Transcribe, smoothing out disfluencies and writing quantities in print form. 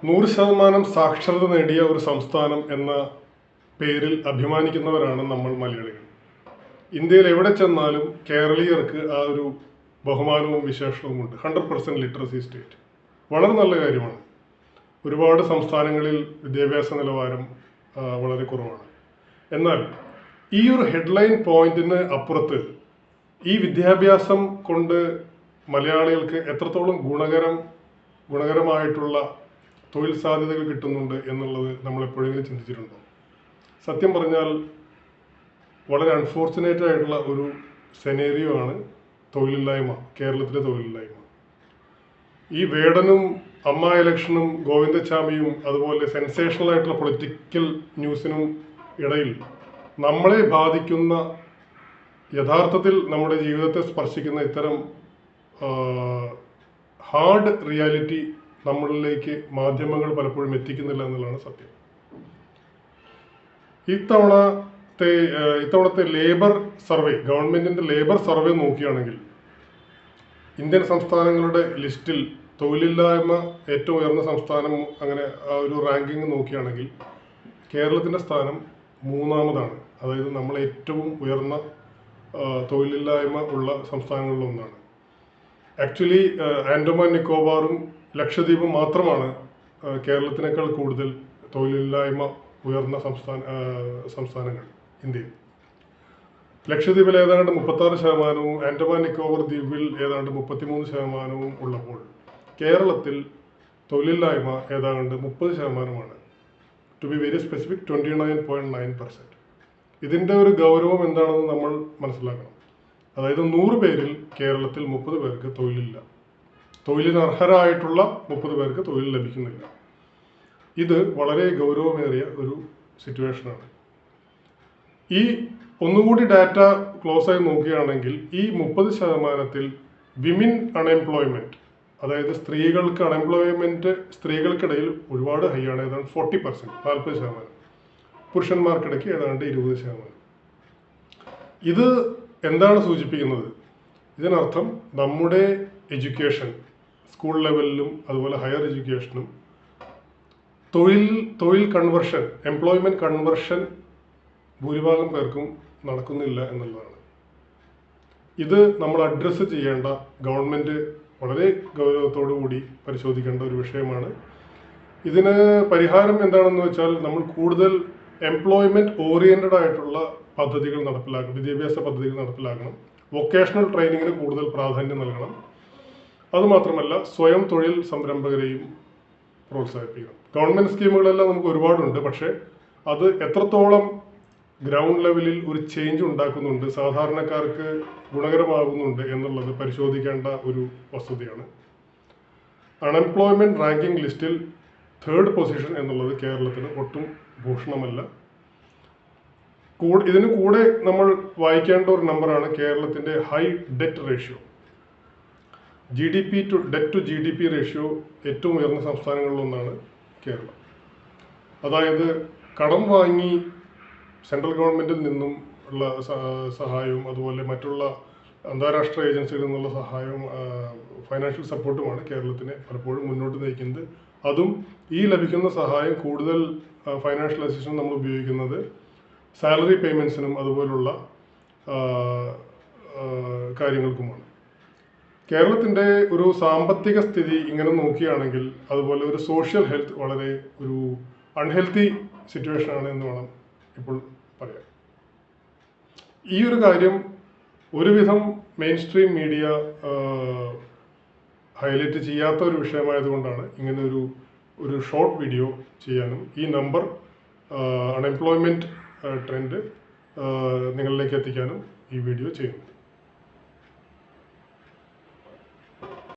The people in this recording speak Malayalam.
100% സാക്ഷരത നേടിയ ഒരു സംസ്ഥാനം എന്ന പേരിൽ അഭിമാനിക്കുന്നവരാണ് നമ്മൾ മലയാളികൾ. ഇന്ത്യയിൽ എവിടെ ചെന്നാലും കേരളീയർക്ക് ആ ഒരു ബഹുമാനവും വിശേഷവും ഉണ്ട്. 100% ലിറ്ററസി സ്റ്റേറ്റ് വളരെ നല്ല കാര്യമാണ്. ഒരുപാട് സംസ്ഥാനങ്ങളിൽ വിദ്യാഭ്യാസ നിലവാരം വളരെ കുറവാണ്. എന്നാൽ ഈ ഒരു ഹെഡ്ലൈൻ പോയിന്റിന് അപ്പുറത്ത് ഈ വിദ്യാഭ്യാസം കൊണ്ട് മലയാളികൾക്ക് എത്രത്തോളം ഗുണകരമായിട്ടുള്ള തൊഴിൽ സാധ്യതകൾ കിട്ടുന്നുണ്ട് എന്നുള്ളത് നമ്മൾ എപ്പോഴെങ്കിലും ചിന്തിച്ചിട്ടുണ്ടോ? സത്യം പറഞ്ഞാൽ വളരെ അൺഫോർച്ചുനേറ്റ് ആയിട്ടുള്ള ഒരു സെനേറിയോ ആണ് തൊഴിലില്ലായ്മ, കേരളത്തിലെ തൊഴിലില്ലായ്മ. ഈ വേടനും അമ്മ ഇലക്ഷനും ഗോവിന്ദച്ചാമിയും അതുപോലെ സെൻസേഷണൽ ആയിട്ടുള്ള പൊളിറ്റിക്കൽ ന്യൂസിനും ഇടയിൽ നമ്മളെ ബാധിക്കുന്ന, യഥാർത്ഥത്തിൽ നമ്മുടെ ജീവിതത്തെ സ്പർശിക്കുന്ന ഇത്തരം ഹാർഡ് റിയാലിറ്റി നമ്മളിലേക്ക് മാധ്യമങ്ങൾ പലപ്പോഴും എത്തിക്കുന്നില്ല എന്നുള്ളതാണ് സത്യം. ഇത്തവണത്തെ ലേബർ സർവേ, ഗവൺമെന്റിന്റെ ലേബർ സർവേ നോക്കുകയാണെങ്കിൽ ഇന്ത്യൻ സംസ്ഥാനങ്ങളുടെ ലിസ്റ്റിൽ തൊഴിലില്ലായ്മ ഏറ്റവും ഉയർന്ന സംസ്ഥാനം, അങ്ങനെ ആ ഒരു റാങ്കിങ് നോക്കുകയാണെങ്കിൽ കേരളത്തിന്റെ സ്ഥാനം 3-ാമതാണ്. അതായത് നമ്മൾ ഏറ്റവും ഉയർന്ന തൊഴിലില്ലായ്മ ഉള്ള സംസ്ഥാനങ്ങളിലൊന്നാണ്. ആക്ച്വലി ആൻഡമാൻ നിക്കോബാറും ലക്ഷദ്വീപും മാത്രമാണ് കേരളത്തിനേക്കാൾ കൂടുതൽ തൊഴിലില്ലായ്മ ഉയർന്ന സംസ്ഥാനങ്ങൾ ഇന്ത്യയിൽ. ലക്ഷദ്വീപിൽ ഏതാണ്ട് 36%, ആൻഡമാൻ നിക്കോബാർ ദ്വീപിൽ ഏതാണ്ട് 33% ഉള്ളപ്പോൾ കേരളത്തിൽ തൊഴിലില്ലായ്മ ഏതാണ്ട് 30%. To be very specific 29.9%. ഇതിൻ്റെ ഒരു ഗൗരവം എന്താണെന്ന് നമ്മൾ മനസ്സിലാക്കണം. അതായത് 100 പേരിൽ കേരളത്തിൽ 30 പേർക്ക് തൊഴിലില്ല. തൊഴിലിന് അർഹരായിട്ടുള്ള 30 പേർക്ക് തൊഴിൽ ലഭിക്കുന്നില്ല. ഇത് വളരെ ഗൗരവമേറിയ ഒരു സിറ്റുവേഷനാണ്. ഈ ഒന്നുകൂടി ഡാറ്റ ക്ലോസ് ആയി നോക്കുകയാണെങ്കിൽ ഈ 30%-ൽ വിമൻ അൺഎംപ്ലോയ്മെന്റ്, അതായത് സ്ത്രീകൾക്ക് അൺഎംപ്ലോയ്മെന്റ് സ്ത്രീകൾക്കിടയിൽ ഒരുപാട് ഹൈ ആണ്. ഏതാണ്ട് 40%, 40%. പുരുഷന്മാർക്കിടയ്ക്ക് ഏതാണ്ട് 20%. ഇത് എന്താണ് സൂചിപ്പിക്കുന്നത്? ഇതിനർത്ഥം നമ്മുടെ എഡ്യൂക്കേഷൻ, സ്കൂൾ ലെവലിലും അതുപോലെ ഹയർ എഡ്യൂക്കേഷനും തൊഴിൽ കൺവെർഷൻ, എംപ്ലോയ്മെന്റ് കൺവെർഷൻ ഭൂരിഭാഗം പേർക്കും നടക്കുന്നില്ല എന്നുള്ളതാണ്. ഇത് നമ്മൾ അഡ്രസ്സ് ചെയ്യേണ്ട, ഗവൺമെന്റ് വളരെ ഗൗരവത്തോടു കൂടി പരിശോധിക്കേണ്ട ഒരു വിഷയമാണ്. ഇതിന് പരിഹാരം എന്താണെന്ന് വെച്ചാൽ നമ്മൾ കൂടുതൽ എംപ്ലോയ്മെന്റ് ഓറിയന്റഡ് ആയിട്ടുള്ള പദ്ധതികൾ നടപ്പിലാക്കണം, വിദ്യാഭ്യാസ പദ്ധതികൾ നടപ്പിലാക്കണം. വൊക്കേഷണൽ ട്രെയിനിങ്ങിന് കൂടുതൽ പ്രാധാന്യം നൽകണം. അതുമാത്രമല്ല സ്വയം തൊഴിൽ സംരംഭകരെയും പ്രോത്സാഹിപ്പിക്കണം. ഗവൺമെന്റ് സ്കീമുകളെല്ലാം നമുക്ക് ഒരുപാടുണ്ട്, പക്ഷേ അത് എത്രത്തോളം ഗ്രൗണ്ട് ലെവലിൽ ഒരു ചേഞ്ച് ഉണ്ടാക്കുന്നുണ്ട്, സാധാരണക്കാർക്ക് ഗുണകരമാകുന്നുണ്ട് എന്നുള്ളത് പരിശോധിക്കേണ്ട ഒരു വസ്തുതയാണ്. അൺഎംപ്ലോയ്മെന്റ് റാങ്കിങ് ലിസ്റ്റിൽ 3rd പൊസിഷൻ എന്നുള്ളത് കേരളത്തിന് ഒട്ടും ഭൂഷണമല്ല. ഇതിന് കൂടെ നമ്മൾ വായിക്കേണ്ട ഒരു നമ്പറാണ് കേരളത്തിന്റെ high debt ratio. Debt to G D P ratio ഏറ്റവും ഉയർന്ന സംസ്ഥാനങ്ങളിലൊന്നാണ് കേരളം. അതായത് കടം വാങ്ങി സെൻട്രൽ ഗവൺമെന്റിൽ നിന്നും ഉള്ള സഹായവും അതുപോലെ മറ്റുള്ള അന്താരാഷ്ട്ര ഏജൻസികളിൽ നിന്നുള്ള സഹായവും ഫൈനാൻഷ്യൽ സപ്പോർട്ടുമാണ് കേരളത്തിനെ പലപ്പോഴും മുന്നോട്ട് നയിക്കുന്നത്. അതും ഈ ലഭിക്കുന്ന സഹായം കൂടുതൽ ഫൈനാൻഷ്യൽ അസിസ്റ്റൻസ് നമ്മൾ ഉപയോഗിക്കുന്നത് സാലറി പേയ്മെൻറ്റ്സിനും അതുപോലുള്ള കാര്യങ്ങൾക്കുമാണ്. കേരളത്തിൻ്റെ ഒരു സാമ്പത്തിക സ്ഥിതി ഇങ്ങനെ നോക്കുകയാണെങ്കിൽ അതുപോലെ ഒരു സോഷ്യൽ ഹെൽത്ത് വളരെ ഒരു അൺഹെൽത്തി സിറ്റുവേഷനാണ് എന്ന് വേണം ഇപ്പോൾ പറയാം. ഈ ഒരു കാര്യം ഒരുവിധം മെയിൻ സ്ട്രീം മീഡിയ ഹൈലൈറ്റ് ചെയ്യാത്ത ഒരു വിഷയമായതുകൊണ്ടാണ് ഇങ്ങനെ ഒരു ഷോർട്ട് വീഡിയോ ചെയ്യാനും ഈ നമ്പർ അൺഎംപ്ലോയ്മെൻറ്റ് ട്രെൻഡ് നിങ്ങളിലേക്ക് എത്തിക്കാനും ഈ വീഡിയോ ചെയ്യുന്നത്.